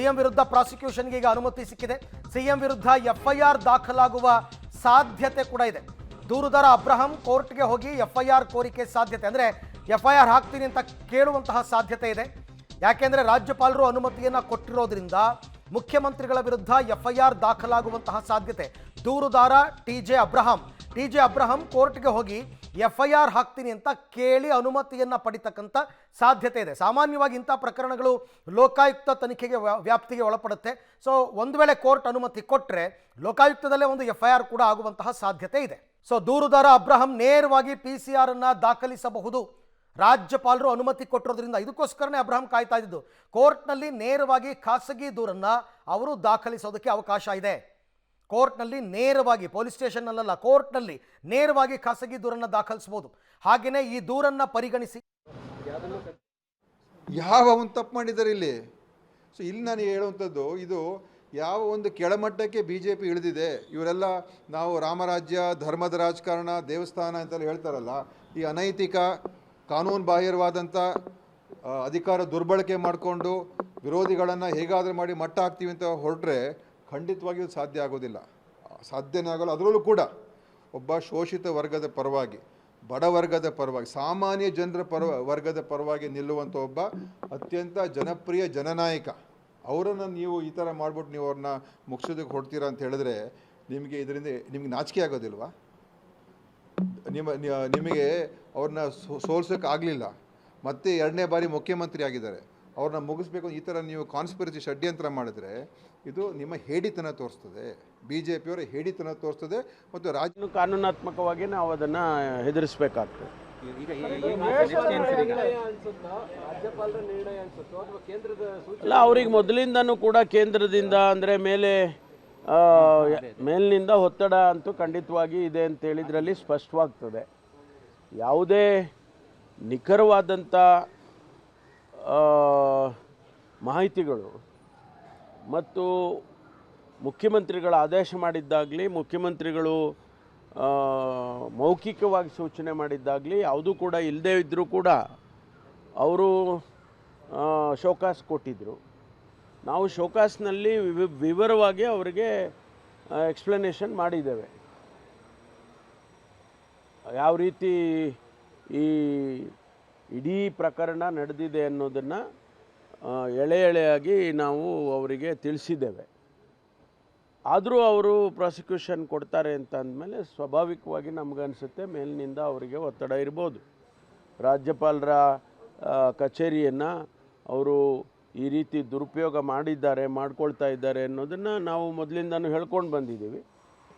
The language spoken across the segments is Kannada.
ಸಿಎಂ ವಿರುದ್ಧ ಪ್ರಾಸಿಕ್ಯೂಷನ್ಗೆ ಈಗ ಅನುಮತಿ ಸಿಕ್ಕಿದೆ. ಸಿಎಂ ವಿರುದ್ಧ ಎಫ್ಐಆರ್ ದಾಖಲಾಗುವ ಸಾಧ್ಯತೆ ಕೂಡ ಇದೆ. ದೂರುದಾರ ಅಬ್ರಹಂ ಕೋರ್ಟ್ಗೆ ಹೋಗಿ ಎಫ್ಐಆರ್ ಕೋರಿಕೆ ಸಾಧ್ಯತೆ, ಅಂದರೆ ಎಫ್ಐಆರ್ ಹಾಕ್ತೀನಿ ಅಂತ ಕೇಳುವಂತಹ ಸಾಧ್ಯತೆ ಇದೆ. ಯಾಕೆಂದರೆ ರಾಜ್ಯಪಾಲರು ಅನುಮತಿಯನ್ನು ಕೊಟ್ಟಿರೋದ್ರಿಂದ ಮುಖ್ಯಮಂತ್ರಿಗಳ ವಿರುದ್ಧ ಎಫ್ಐಆರ್ ದಾಖಲಾಗುವಂತಹ ಸಾಧ್ಯತೆ. ದೂರುದಾರ ಟಿ ಜೆ ಅಬ್ರಹಂ ಕೋರ್ಟ್ಗೆ ಹೋಗಿ ಎಫ್ಐಆರ್ ಹಾಕ್ತೀನಿ ಅಂತ ಕೇಳಿ ಅನುಮತಿಯನ್ನು ಪಡಿತಕ್ಕಂಥ ಸಾಧ್ಯತೆ ಇದೆ. ಸಾಮಾನ್ಯವಾಗಿ ಇಂಥ ಪ್ರಕರಣಗಳು ಲೋಕಾಯುಕ್ತ ತನಿಖೆಗೆ ವ್ಯಾಪ್ತಿಗೆ ಒಳಪಡುತ್ತೆ. ಸೊ ಒಂದು ವೇಳೆ ಕೋರ್ಟ್ ಅನುಮತಿ ಕೊಟ್ಟರೆ ಲೋಕಾಯುಕ್ತದಲ್ಲೇ ಒಂದು ಎಫ್ಐಆರ್ ಕೂಡ ಆಗುವಂತಹ ಸಾಧ್ಯತೆ ಇದೆ. ಸೊ ದೂರುದಾರ ಅಬ್ರಹಂ ನೇರವಾಗಿ PCR ಅನ್ನು ದಾಖಲಿಸಬಹುದು. ರಾಜ್ಯಪಾಲರು ಅನುಮತಿ ಕೊಟ್ಟಿರೋದ್ರಿಂದ ಇದಕ್ಕೋಸ್ಕರನೇ ಅಬ್ರಹಂ ಕಾಯ್ತಾ ಇದ್ದು. ಕೋರ್ಟ್ನಲ್ಲಿ ನೇರವಾಗಿ ಖಾಸಗಿ ದೂರನ್ನು ಅವರು ದಾಖಲಿಸೋದಕ್ಕೆ ಅವಕಾಶ ಇದೆ. ಕೋರ್ಟ್ನಲ್ಲಿ ನೇರವಾಗಿ, ಪೊಲೀಸ್ ಸ್ಟೇಷನ್ನಲ್ಲ, ಕೋರ್ಟ್ನಲ್ಲಿ ನೇರವಾಗಿ ಖಾಸಗಿ ದೂರನ್ನು ದಾಖಲಿಸಬಹುದು. ಹಾಗೆಯೇ ಈ ದೂರನ್ನು ಪರಿಗಣಿಸಿ ಯಾವ ಒಂದು ತಪ್ಪು ಮಾಡಿದ್ದಾರೆ ಇಲ್ಲಿ. ಸೊ ಇಲ್ಲಿ ನಾನು ಹೇಳುವಂಥದ್ದು, ಇದು ಯಾವ ಒಂದು ಕೆಳಮಟ್ಟಕ್ಕೆ BJP ಇಳಿದಿದೆ. ಇವರೆಲ್ಲ ನಾವು ರಾಮರಾಜ್ಯ, ಧರ್ಮದ ರಾಜಕಾರಣ, ದೇವಸ್ಥಾನ ಅಂತೆಲ್ಲ ಹೇಳ್ತಾರಲ್ಲ, ಈ ಅನೈತಿಕ ಕಾನೂನು ಬಾಹಿರವಾದಂಥ ಅಧಿಕಾರ ದುರ್ಬಳಕೆ ಮಾಡಿಕೊಂಡು ವಿರೋಧಿಗಳನ್ನು ಹೇಗಾದರೂ ಮಾಡಿ ಮಟ್ಟ ಹಾಕ್ತೀವಿ ಅಂತ ಹೊರಟ್ರೆ ಖಂಡಿತವಾಗಿಯೂ ಸಾಧ್ಯ ಆಗೋದಿಲ್ಲ, ಸಾಧ್ಯನೇ ಆಗೋಲ್ಲ. ಅದರಲ್ಲೂ ಕೂಡ ಒಬ್ಬ ಶೋಷಿತ ವರ್ಗದ ಪರವಾಗಿ, ಬಡವರ್ಗದ ಪರವಾಗಿ, ಸಾಮಾನ್ಯ ಜನರ ವರ್ಗದ ಪರವಾಗಿ ನಿಲ್ಲುವಂಥ ಒಬ್ಬ ಅತ್ಯಂತ ಜನಪ್ರಿಯ ಜನನಾಯಕ. ಅವರನ್ನು ನೀವು ಈ ಥರ ಮಾಡಿಬಿಟ್ಟು ನೀವು ಅವ್ರನ್ನ ಮುಗಿಸೋದಕ್ಕೆ ಹೊಡ್ತೀರಾ ಅಂತ ಹೇಳಿದ್ರೆ ಇದರಿಂದ ನಿಮಗೆ ನಾಚಿಕೆ ಆಗೋದಿಲ್ವಾ? ನಿಮಗೆ ಅವ್ರನ್ನ ಸೋಲ್ಸೋಕೆ ಆಗಲಿಲ್ಲ, ಮತ್ತೆ 2ನೇ ಬಾರಿ ಮುಖ್ಯಮಂತ್ರಿ ಆಗಿದ್ದಾರೆ, ಅವ್ರನ್ನ ಮುಗಿಸ್ಬೇಕು ಈ ಥರ ನೀವು ಕಾನ್ಸ್ಪಿರಸಿ ಷಡ್ಯಂತ್ರ ಮಾಡಿದ್ರೆ ಇದು ನಿಮ್ಮ ಹೇಡಿತನ ತೋರಿಸ್ತದೆ, BJPಯವರ ಹೇಡಿತನ ತೋರಿಸ್ತದೆ. ಮತ್ತು ಕಾನೂನಾತ್ಮಕವಾಗಿ ನಾವು ಅದನ್ನು ಹೆದರಿಸಬೇಕಾಗ್ತದೆ. ಅಲ್ಲ, ಅವ್ರಿಗೆ ಮೊದಲಿಂದನೂ ಕೂಡ ಕೇಂದ್ರದಿಂದ ಅಂದರೆ ಮೇಲಿನಿಂದ ಒತ್ತಡ ಅಂತೂ ಖಂಡಿತವಾಗಿ ಇದೆ ಅಂತ ಹೇಳಿದ್ರಲ್ಲಿ ಸ್ಪಷ್ಟವಾಗ್ತದೆ. ಯಾವುದೇ ನಿಖರವಾದಂಥ ಮಾಹಿತಿಗಳು ಮತ್ತು ಮುಖ್ಯಮಂತ್ರಿಗಳ ಆದೇಶ ಮಾಡಿದ್ದಾಗಲಿ, ಮುಖ್ಯಮಂತ್ರಿಗಳು ಮೌಖಿಕವಾಗಿ ಸೂಚನೆ ಮಾಡಿದ್ದಾಗಲಿ ಯಾವುದೂ ಕೂಡ ಇಲ್ಲದೇ ಇದ್ದರೂ ಕೂಡ ಅವರು ಶೋಕಾಸ್ ಕೊಟ್ಟಿದ್ದರು. ನಾವು ಶೋಕಾಸ್ನಲ್ಲಿ ವಿವರವಾಗಿ ಅವರಿಗೆ ಎಕ್ಸ್ಪ್ಲನೇಷನ್ ಮಾಡಿದ್ದೇವೆ. ಯಾವ ರೀತಿ ಈ ಇಡೀ ಪ್ರಕರಣ ನಡೆದಿದೆ ಅನ್ನೋದನ್ನು ಎಳೆಯಾಗಿ ನಾವು ಅವರಿಗೆ ತಿಳಿಸಿದ್ದೇವೆ. ಆದರೂ ಅವರು ಪ್ರಾಸಿಕ್ಯೂಷನ್ ಕೊಡ್ತಾರೆ ಅಂತ ಅಂದಮೇಲೆ ಸ್ವಾಭಾವಿಕವಾಗಿ ನಮಗನ್ಸುತ್ತೆ ಮೇಲಿನಿಂದ ಅವರಿಗೆ ಒತ್ತಡ ಇರ್ಬೋದು. ರಾಜ್ಯಪಾಲರ ಕಚೇರಿಯನ್ನು ಅವರು ಈ ರೀತಿ ದುರುಪಯೋಗ ಮಾಡ್ಕೊಳ್ತಾ ಇದ್ದಾರೆ ಅನ್ನೋದನ್ನು ನಾವು ಮೊದಲಿಂದನೂ ಹೇಳ್ಕೊಂಡು ಬಂದಿದ್ದೀವಿ.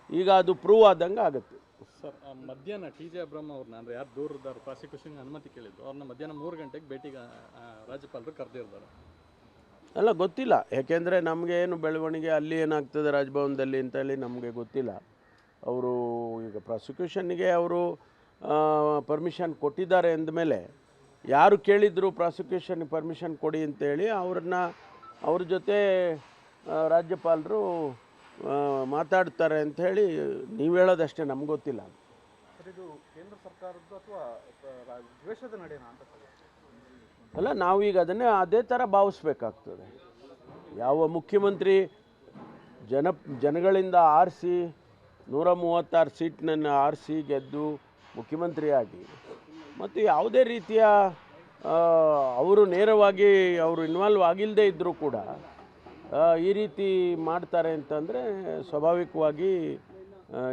ಈಗ ಅದು ಪ್ರೂವ್ ಆದಂಗೆ ಆಗುತ್ತೆ. ಸರ್, ಮಧ್ಯಾಹ್ನ ಟಿ ಜೆ ಅಬ್ರಹಂ ಅವ್ರನ್ನ, ಅಂದರೆ ಯಾರು ದೂರದಾರ ಪ್ರಾಸಿಕ್ಯೂಷನ್ಗೆ ಅನುಮತಿ ಕೇಳಿದ್ದು, ಅವ್ರನ್ನ ಮಧ್ಯಾಹ್ನ 3 ಗಂಟೆಗೆ ಭೇಟಿಗೆ ರಾಜ್ಯಪಾಲರು ಕರೆದಿರ್ತಾರೆ. ಅಲ್ಲ, ಗೊತ್ತಿಲ್ಲ. ಯಾಕೆಂದರೆ ನಮಗೆ ಏನು ಬೆಳವಣಿಗೆ ಅಲ್ಲಿ ಏನಾಗ್ತದೆ ರಾಜಭವನದಲ್ಲಿ ಅಂತೇಳಿ ನಮಗೆ ಗೊತ್ತಿಲ್ಲ. ಅವರು ಈಗ ಪ್ರಾಸಿಕ್ಯೂಷನ್ನಿಗೆ ಅವರು ಪರ್ಮಿಷನ್ ಕೊಟ್ಟಿದ್ದಾರೆ ಅಂದಮೇಲೆ ಯಾರು ಕೇಳಿದ್ರು ಪ್ರಾಸಿಕ್ಯೂಷನ್ ಪರ್ಮಿಷನ್ ಕೊಡಿ ಅಂತೇಳಿ ಅವ್ರ ಜೊತೆ ರಾಜ್ಯಪಾಲರು ಮಾತಾಡ್ತಾರೆ ಅಂಥೇಳಿ ನೀವು ಹೇಳೋದಷ್ಟೇ, ನಮ್ಗೆ ಗೊತ್ತಿಲ್ಲ. ಇದು ಕೇಂದ್ರ ಸರ್ಕಾರದ್ದು ಅಥವಾ ದ್ವೇಷದ ನಡೆನಾ ಅಂತ? ಅಲ್ಲ, ನಾವೀಗ ಅದನ್ನೇ ಅದೇ ಥರ ಭಾವಿಸ್ಬೇಕಾಗ್ತದೆ. ಯಾವ ಮುಖ್ಯಮಂತ್ರಿ ಜನಗಳಿಂದ ಆರಿಸಿ 136 ಸೀಟ್ನನ್ನು ಆರಿಸಿ ಗೆದ್ದು ಮುಖ್ಯಮಂತ್ರಿಯಾಗಿ, ಮತ್ತು ಯಾವುದೇ ರೀತಿಯ ಅವರು ನೇರವಾಗಿ ಅವರು ಇನ್ವಾಲ್ವ್ ಆಗಿಲ್ಲದೆ ಇದ್ದರೂ ಕೂಡ ಈ ರೀತಿ ಮಾಡ್ತಾರೆ ಅಂತಂದರೆ ಸ್ವಾಭಾವಿಕವಾಗಿ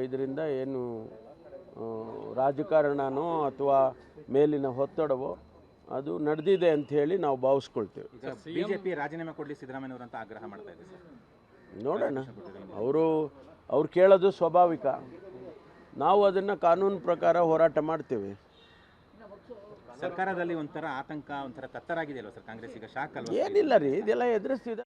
ಇದರಿಂದ ಏನು ರಾಜಕಾರಣನೋ ಅಥವಾ ಮೇಲಿನ ಒತ್ತಡವೋ ಅದು ನಡೆದಿದೆ ಅಂತ ಹೇಳಿ ನಾವು ಭಾವಿಸ್ಕೊಳ್ತೇವೆ. BJP ರಾಜೀನಾಮೆ ಕೊಡಲಿ ಸಿದ್ದರಾಮಯ್ಯನವರು ಅಂತ ಆಗ್ರಹ ಮಾಡ್ತಾ ಇದೆ ಸರ್. ನೋಡೋಣ, ಅವ್ರು ಕೇಳೋದು ಸ್ವಾಭಾವಿಕ. ನಾವು ಅದನ್ನು ಕಾನೂನು ಪ್ರಕಾರ ಹೋರಾಟ ಮಾಡ್ತೇವೆ. ಸರ್ಕಾರದಲ್ಲಿ ಒಂಥರ ಆತಂಕ, ಒಂಥರ ತತ್ತರಾಗಿದೆ ಅಲ್ವ ಸರ್ ಕಾಂಗ್ರೆಸ್ ಈಗ? ಶಾಕ್ ಅಲ್ವ? ಏನಿಲ್ಲ ರೀ, ಇದೆಲ್ಲ ಎದುರಿಸ್ತಿದೆ.